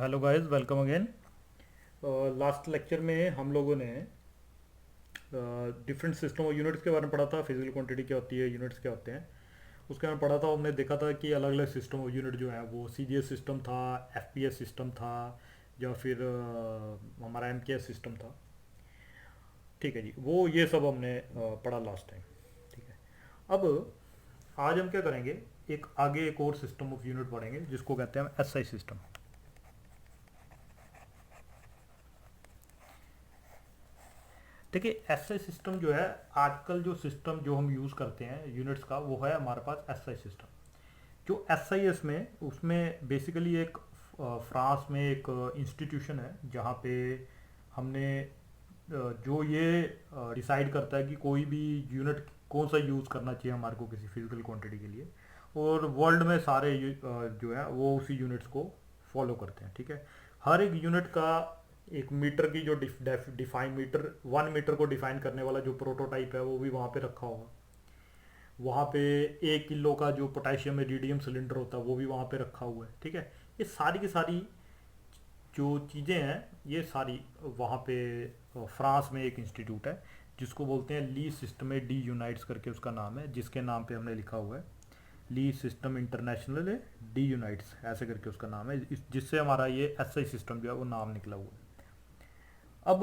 Hello guys, welcome again. Last lecture में हम लोगों ने डिफरेंट सिस्टम और यूनिट्स के बारे में पढ़ा था। फिजिकल क्वांटिटी क्या होती है, यूनिट्स क्या होते हैं, उसके बारे में पढ़ा था। हमने देखा था कि अलग अलग सिस्टम और यूनिट जो है वो सीजीएस सिस्टम था, एफपीएस सिस्टम था, या फिर हमारा एमकेएस सिस्टम था। ठीक है जी, वो ये सब हमने पढ़ा लास्ट टाइम। ठीक है, अब आज हम क्या करेंगे, एक आगे एक और सिस्टम ऑफ यूनिट पढ़ेंगे जिसको कहते हैं हम एसआई सिस्टम। देखिए, एसआई सिस्टम जो है, आजकल जो सिस्टम जो हम यूज़ करते हैं यूनिट्स का, वो है हमारे पास एसआई सिस्टम। जो एसआईएस में, उसमें बेसिकली एक फ्रांस में एक इंस्टीट्यूशन है जहाँ पे हमने जो ये डिसाइड करता है कि कोई भी यूनिट कौन सा यूज़ करना चाहिए हमारे को किसी फिजिकल क्वांटिटी के लिए। और वर्ल्ड में सारे जो है वो उसी यूनिट्स को फॉलो करते हैं। ठीक है, हर एक यूनिट का एक मीटर की जो डिफाइन मीटर, 1 मीटर को डिफाइन करने वाला जो प्रोटोटाइप है वो भी वहाँ पे रखा होगा। वहाँ पे 1 किलो का जो पोटेशियम इरिडियम सिलेंडर होता है वो भी वहाँ पे रखा हुआ है। ठीक है, ये सारी की सारी जो चीज़ें हैं ये सारी वहाँ पे फ्रांस में एक इंस्टीट्यूट है जिसको बोलते हैं ली सिस्टम डी यूनाइट्स करके उसका नाम है, जिसके नाम पे हमने लिखा हुआ है ली सिस्टम इंटरनेशनल डी यूनाइट्स, ऐसे करके उसका नाम है, जिससे हमारा ये एसआई सिस्टम जो है वो नाम निकला हुआ है। अब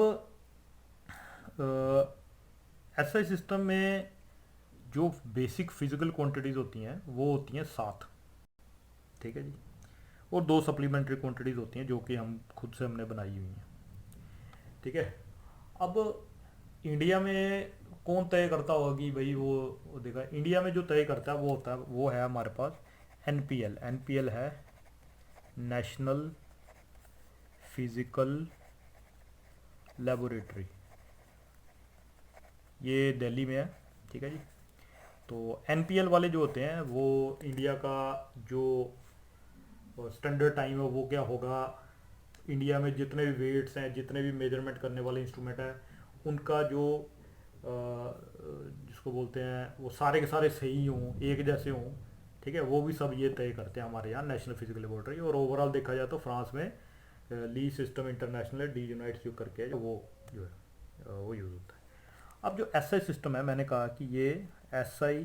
एसआई सिस्टम में जो बेसिक फिजिकल क्वांटिटीज़ होती हैं वो होती हैं 7। ठीक है जी, और 2 सप्लीमेंट्री क्वांटिटीज़ होती हैं जो कि हम खुद से हमने बनाई हुई हैं। ठीक है, अब इंडिया में कौन तय करता होगा कि भाई वो देखा, इंडिया में जो तय करता है वो होता है, वो है हमारे पास एनपीएल। एनपीएल है नेशनल फिजिकल लेबोरेटरी, ये दिल्ली में है। ठीक है जी, तो एनपीएल वाले जो होते हैं वो इंडिया का जो स्टैंडर्ड टाइम है वो क्या होगा, इंडिया में जितने भी वेट्स हैं, जितने भी मेजरमेंट करने वाले इंस्ट्रूमेंट हैं, उनका जो जिसको बोलते हैं वो सारे के सारे सही हों, एक जैसे हों। ठीक है, वो भी सब ये तय करते हैं हमारे यहाँ नेशनल फिजिकल लेबोरेटरी। और ओवरऑल देखा जाए तो फ्रांस में ली सिस्टम इंटरनेशनल डी यूनाइट्स जो करके जो वो जो है वो यूज़ होता है। अब जो एसआई सिस्टम है, मैंने कहा कि ये SI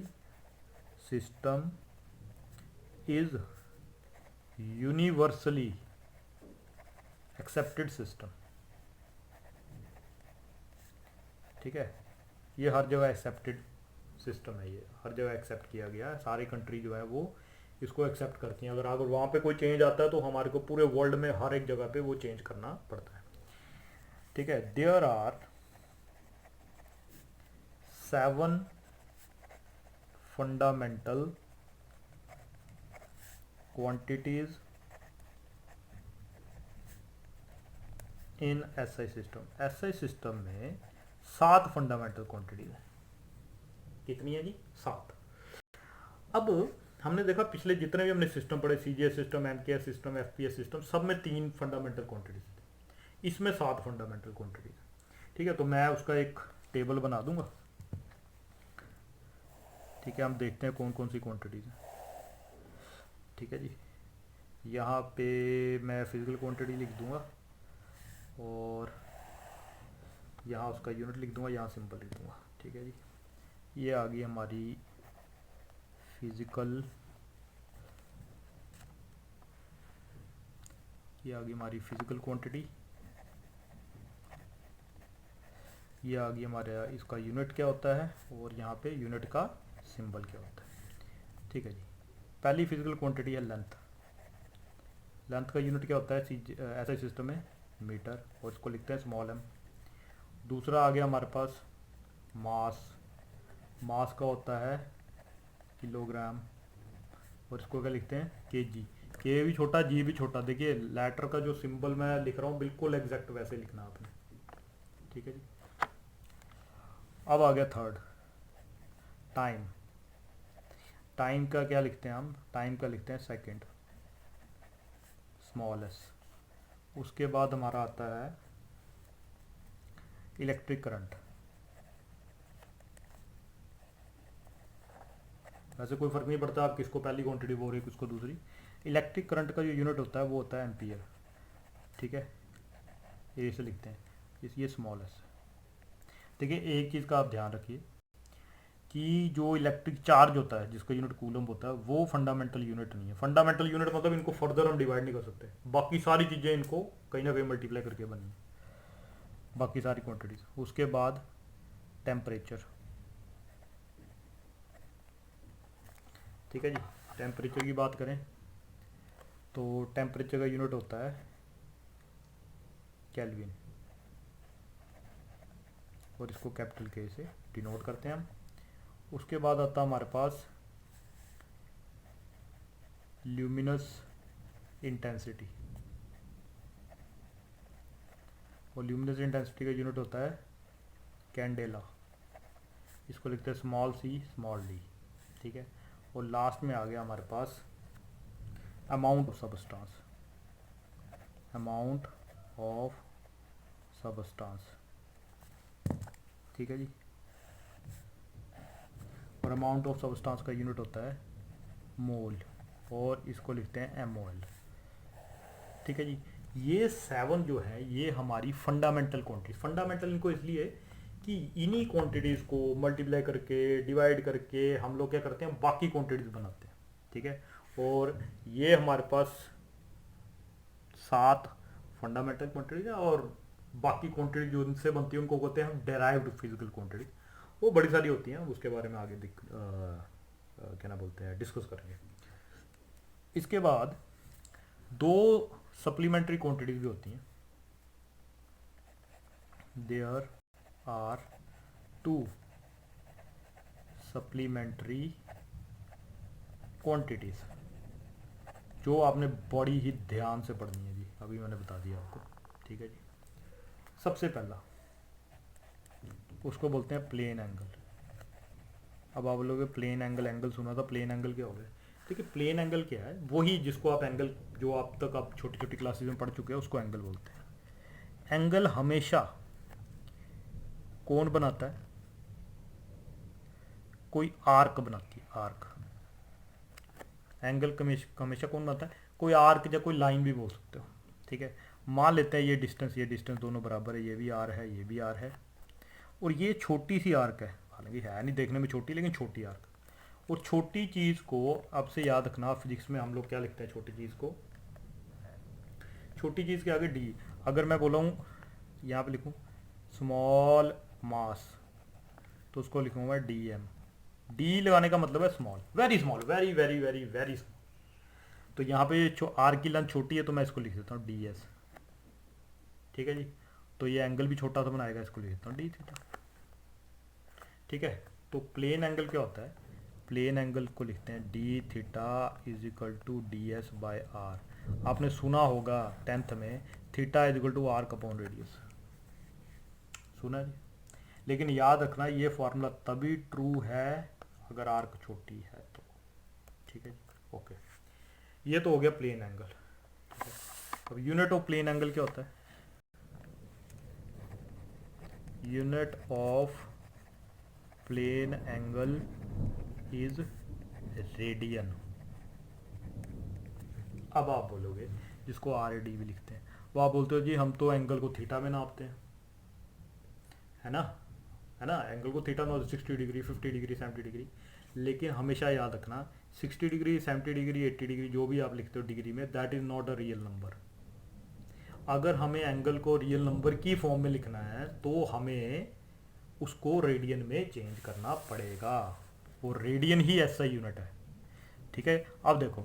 system is universally accepted system. ठीक है, ये हर जगह एक्सेप्टेड सिस्टम है, ये हर जगह एक्सेप्ट किया गया है, सारी कंट्री जो है वो इसको एक्सेप्ट करती हैं। अगर अगर वहाँ पे कोई चेंज आता है तो हमारे को पूरे वर्ल्ड में हर एक जगह पे वो चेंज करना पड़ता है। ठीक है, there are 7 fundamental quantities in SI system. SI system में 7 फंडामेंटल क्वांटिटीज है। कितनी है जी? 7। अब हमने देखा पिछले जितने भी हमने सिस्टम पढ़े, CGS system, MKS system, FPS system, सब में 3 फंडामेंटल क्वांटिटीज थी, इसमें 7 फंडामेंटल क्वांटिटीज। ठीक है, तो मैं उसका एक टेबल बना दूंगा। ठीक है, हम देखते हैं कौन कौन सी क्वांटिटीज हैं। ठीक है जी, यहाँ पे मैं फिजिकल क्वांटिटी लिख दूंगा और यहाँ उसका यूनिट लिख दूंगा, यहाँ सिंपल लिख दूंगा। ठीक है जी, ये आ गई हमारी फिजिकल, ये आ गई हमारी फिजिकल क्वांटिटी, ये आ गई हमारा इसका यूनिट क्या होता है, और यहाँ पे यूनिट का सिंबल क्या होता है। ठीक है जी, पहली फिजिकल क्वांटिटी है लेंथ। लेंथ का यूनिट क्या होता है ऐसा सिस्टम में मीटर, और इसको लिखते हैं स्मॉल एम। दूसरा आ गया हमारे पास मास। मास का होता है किलोग्राम, और इसको क्या लिखते हैं केजी। के भी छोटा, जी भी छोटा। देखिए लेटर का जो सिंबल मैं लिख रहा हूँ बिल्कुल एग्जैक्ट वैसे लिखना आपने। ठीक है जी, अब आ गया थर्ड, टाइम। टाइम का क्या लिखते हैं हम, टाइम का लिखते हैं सेकंड, स्मॉल एस। उसके बाद हमारा आता है इलेक्ट्रिक करंट। वैसे कोई फ़र्क नहीं पड़ता आप किसको पहली क्वांटिटी बोल रहे हो किसको दूसरी। इलेक्ट्रिक करंट का जो यूनिट होता है वो होता है एम्पियर। ठीक है, ए से लिखते हैं, ये स्मॉल एस। देखिए एक चीज़ का आप ध्यान रखिए कि जो इलेक्ट्रिक चार्ज होता है जिसका यूनिट कूलम होता है वो फंडामेंटल यूनिट नहीं है। फंडामेंटल यूनिट मतलब इनको फर्दर हम डिवाइड नहीं कर सकते, बाकी सारी चीज़ें इनको कहीं ना कहीं मल्टीप्लाई करके बनी है, बाकी सारी क्वांटिटीज। उसके बाद टेम्परेचर, ठीक है जी। टेम्परेचर की बात करें तो टेम्परेचर का यूनिट होता है केल्विन, और इसको कैपिटल के से डिनोट करते हैं हम। उसके बाद आता है हमारे पास ल्यूमिनस इंटेंसिटी, और ल्यूमिनस इंटेंसिटी का यूनिट होता है कैंडेला, इसको लिखते हैं स्मॉल सी स्मॉल डी, ठीक है। और लास्ट में आ गया हमारे पास amount of substance, amount of substance, ठीक है जी। और अमाउंट ऑफ सबस्टांस का यूनिट होता है मोल, और इसको लिखते हैं MOL, ठीक है जी। ये 7 जो है ये हमारी फंडामेंटल क्वांटिटीज, फंडामेंटल इनको इसलिए कि इन्हीं क्वांटिटीज को मल्टीप्लाई करके डिवाइड करके हम लोग क्या करते हैं बाकी क्वांटिटीज बनाते हैं, ठीक है। और ये हमारे पास 7 फंडामेंटल क्वांटिटीज है, और बाकी क्वांटिटी जो इनसे बनती है उनको कहते हैं हम डेराइव्ड फिजिकल क्वांटिटी। वो बड़ी सारी होती हैं, उसके बारे में आगे क्या ना बोलते हैं डिस्कस करेंगे। इसके बाद 2 सप्लीमेंट्री क्वांटिटीज भी होती हैं, देयर आर 2 सप्लीमेंट्री क्वांटिटीज जो आपने बड़ी ही ध्यान से पढ़नी है जी, अभी मैंने बता दिया आपको, ठीक है जी। सबसे पहला उसको बोलते हैं प्लेन एंगल। अब आप लोगों प्लेन एंगल, एंगल सुना था, प्लेन एंगल क्या हो गया? देखिए प्लेन एंगल क्या है, वही जिसको आप एंगल जो आप तक आप छोटी छोटी क्लासेस में पढ़ चुके हैं उसको एंगल बोलते हैं। एंगल हमेशा कौन बनाता है? कोई आर्क बनाती है, आर्क। एंगल हमेशा कौन बनाता है? कोई आर्क या कोई लाइन भी बोल सकते हो, ठीक है। मान लेते हैं ये डिस्टेंस दोनों बराबर है, ये भी आर है, ये भी आर है, और ये छोटी सी आर्क है, हालांकि है नहीं देखने में छोटी, लेकिन छोटी आर्क। और छोटी चीज़ को अब से याद रखना, फिजिक्स में हम लोग क्या लिखते हैं छोटी चीज़ को? छोटी चीज़ के आगे डी। अगर मैं बोला हूँ यहाँ पे लिखूँ स्मॉल मास, तो उसको लिखूँगा DM। डी लगाने का मतलब है small, very small, very very very very small. तो यहाँ पे आर की लेंथ छोटी है तो मैं इसको लिख देता हूँ DS, ठीक है जी। तो ये एंगल भी छोटा सा बनाएगा, इसको लिख देता हूँ D थीटा, ठीक है। तो प्लेन एंगल क्या होता है? प्लेन एंगल को लिखते हैं D theta is equal to DS by R। आपने सुना होगा 10th में theta is equal to R upon radius, सुना है जी। लेकिन याद रखना ये फॉर्मूला तभी ट्रू है अगर आर्क छोटी है तो, ठीक है जी, ओके। ये तो हो गया प्लेन एंगल, ठीक है। अब यूनिट ऑफ प्लेन एंगल क्या होता है? Unit of plane angle is radian. अब आप बोलोगे जिसको RAD भी लिखते हैं, वो आप बोलते हो जी हम तो एंगल को थीटा में नापते हैं, है ना, है ना। एंगल को थीटा में 60 डिग्री, 50 डिग्री, 70 डिग्री। लेकिन हमेशा याद रखना 60 डिग्री, 70 डिग्री, 80 डिग्री जो भी आप लिखते हो डिग्री में, that is not a real number. अगर हमें एंगल को रियल नंबर की फॉर्म में लिखना है तो हमें उसको रेडियन में चेंज करना पड़ेगा, और रेडियन ही SI यूनिट है, ठीक है। अब देखो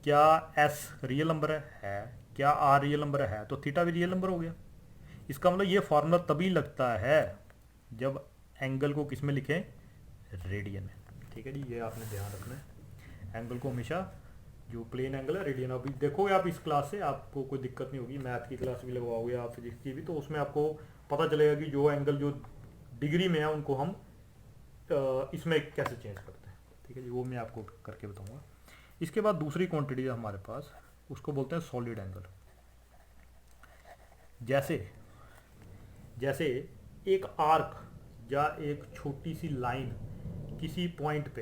क्या S रियल नंबर है, क्या R रियल नंबर है, तो थीटा भी रियल नंबर हो गया। इसका मतलब ये फॉर्मूला तभी लगता है जब एंगल को किस में लिखें? रेडियन में, ठीक है जी। ये आपने ध्यान रखना है, एंगल को हमेशा जो प्लेन एंगल है रेडियन। अभी देखोगे आप इस क्लास से आपको कोई दिक्कत नहीं होगी, मैथ की क्लास भी लगवाओगे आप, फिजिक्स की भी, तो उसमें आपको पता चलेगा कि जो एंगल जो डिग्री में है उनको हम इसमें कैसे चेंज करते हैं, ठीक है जी। वो मैं आपको करके बताऊंगा। इसके बाद दूसरी क्वांटिटी है हमारे पास, उसको बोलते हैं सॉलिड एंगल। जैसे जैसे एक आर्क या एक छोटी सी लाइन किसी पॉइंट पे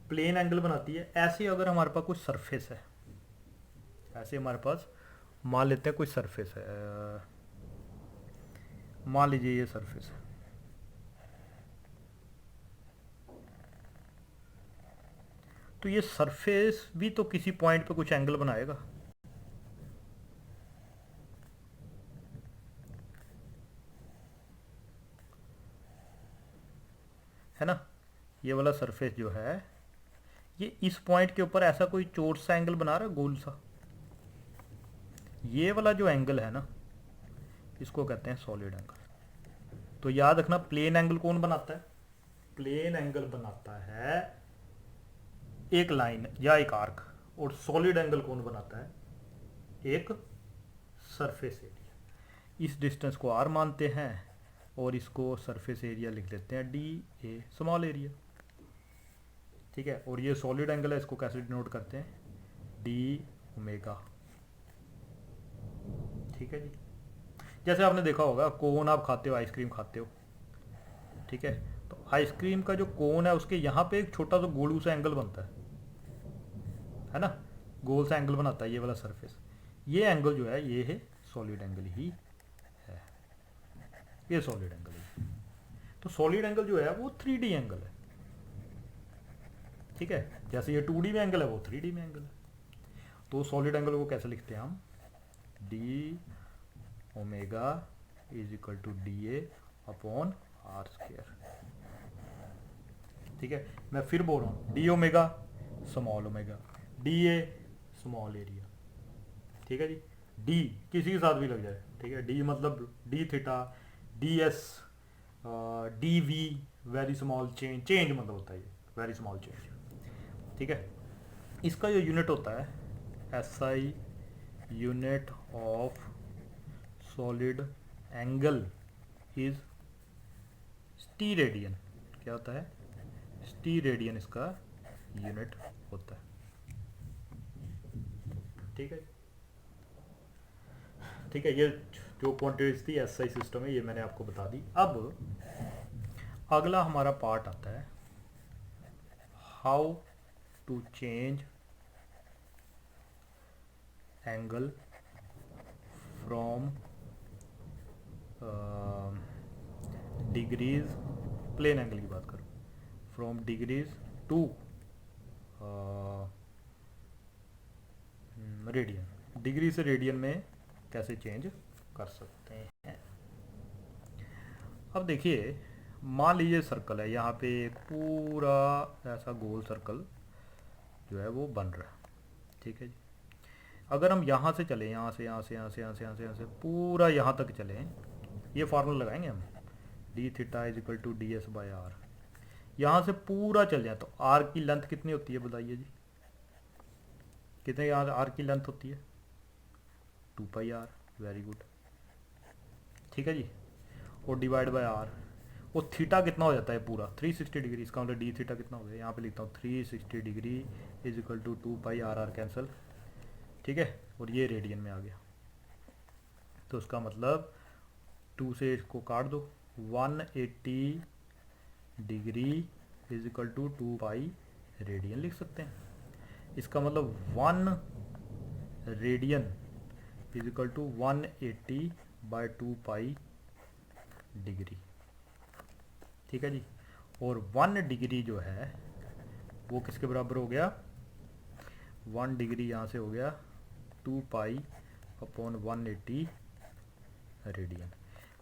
प्लेन एंगल बनाती है, ऐसे अगर हमारे पास कोई सरफेस है, ऐसे हमारे पास मान लेते हैं कोई सरफेस है, मान लीजिए ये सरफेस है, तो ये सरफेस भी तो किसी पॉइंट पे कुछ एंगल बनाएगा, है ना। ये वाला सरफेस जो है ये इस पॉइंट के ऊपर ऐसा कोई चोट सा एंगल बना रहा है, गोल सा। ये वाला जो एंगल है ना, इसको कहते हैं सॉलिड एंगल। तो याद रखना, प्लेन एंगल कौन बनाता है? प्लेन एंगल बनाता है एक लाइन या एक आर्क, और सॉलिड एंगल कौन बनाता है? एक सरफेस एरिया। इस डिस्टेंस को आर मानते हैं और इसको सरफेस एरिया लिख लेते हैं डी ए, स्मॉल एरिया। ठीक है, और ये सॉलिड एंगल है, इसको कैसे डिनोट करते हैं? D omega. ठीक है जी। जैसे आपने देखा होगा, कोन आप खाते हो, आइसक्रीम खाते हो, ठीक है, तो आइसक्रीम का जो कोन है उसके यहाँ पे एक छोटा सा गोलू सा एंगल बनता है ना, गोल सा एंगल बनाता है ये वाला सरफेस। ये एंगल जो है ये है सॉलिड एंगल ही है, ये सॉलिड एंगल है। तो सॉलिड एंगल जो है वो 3D एंगल है। ठीक है, जैसे ये 2D में एंगल है वो 3D में एंगल है। तो सॉलिड एंगल को कैसे लिखते हैं हम? D omega is equal to d a upon r square. ठीक है, मैं फिर बोल रहा हूँ, d omega small omega, d a small area. ठीक है जी, डी किसी के साथ भी लग जाए, ठीक है, डी मतलब d theta, d s, d v very small change, change मतलब होता है ये वेरी स्मॉल चेंज। ठीक है, इसका जो यूनिट होता है S I unit of solid angle is स्टी रेडियन। क्या होता है? स्टी रेडियन इसका यूनिट होता है। ठीक है, ठीक है, ये जो क्वांटिटीज थी एसआई सिस्टम है ये मैंने आपको बता दी। अब अगला हमारा पार्ट आता है how to change angle from degrees, plane angle की बात करूँ, from degrees to radian. Degree से रेडियन में कैसे चेंज कर सकते हैं? अब देखिए, मान लीजिए सर्कल है, यहाँ पे एक पूरा ऐसा गोल सर्कल जो है वो बन रहा है। ठीक है जी, अगर हम यहाँ से चलें, यहाँ से यहाँ से यहाँ से यहाँ से यहाँ से यहाँ से पूरा यहाँ तक चलें, ये फार्मूला लगाएंगे हम, d theta is equal to d s by r. यहाँ से पूरा चल जाए तो आर की लेंथ कितनी होती है बताइए जी? कितने यहाँ आर की लेंथ होती है? 2 पाई आर। Very good. ठीक है जी, और डिवाइड बाय आर, और थीटा कितना हो जाता है पूरा? 360 डिग्री। इसका मतलब डी थीटा कितना हो गया? यहाँ पे लिखता हूँ 360 degree is equal to 2 pi r, r cancel. ठीक है, और ये रेडियन में आ गया, तो उसका मतलब 2 से इसको काट दो, 180 degree is equal to 2 pi radian लिख सकते हैं। इसका मतलब 1 radian is equal to 180 by 2 pi degree. ठीक है जी, और 1 डिग्री जो है वो किसके बराबर हो गया? 1 डिग्री यहाँ से हो गया 2 पाई अपॉन 180 रेडियन।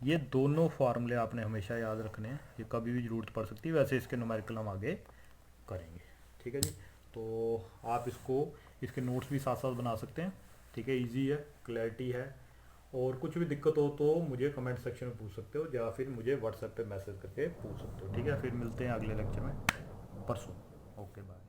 ये दोनों फार्मूले आपने हमेशा याद रखने हैं, ये कभी भी ज़रूरत पड़ सकती है। वैसे इसके न्यूमेरिकल हम आगे करेंगे। ठीक है जी, तो आप इसको, इसके नोट्स भी साथ साथ बना सकते हैं। ठीक है, इजी है, क्लैरिटी है, और कुछ भी दिक्कत हो तो मुझे कमेंट सेक्शन में पूछ सकते हो, या फिर मुझे व्हाट्सएप पे मैसेज करके पूछ सकते हो। ठीक है, फिर मिलते हैं अगले लेक्चर में परसों। Okay, bye.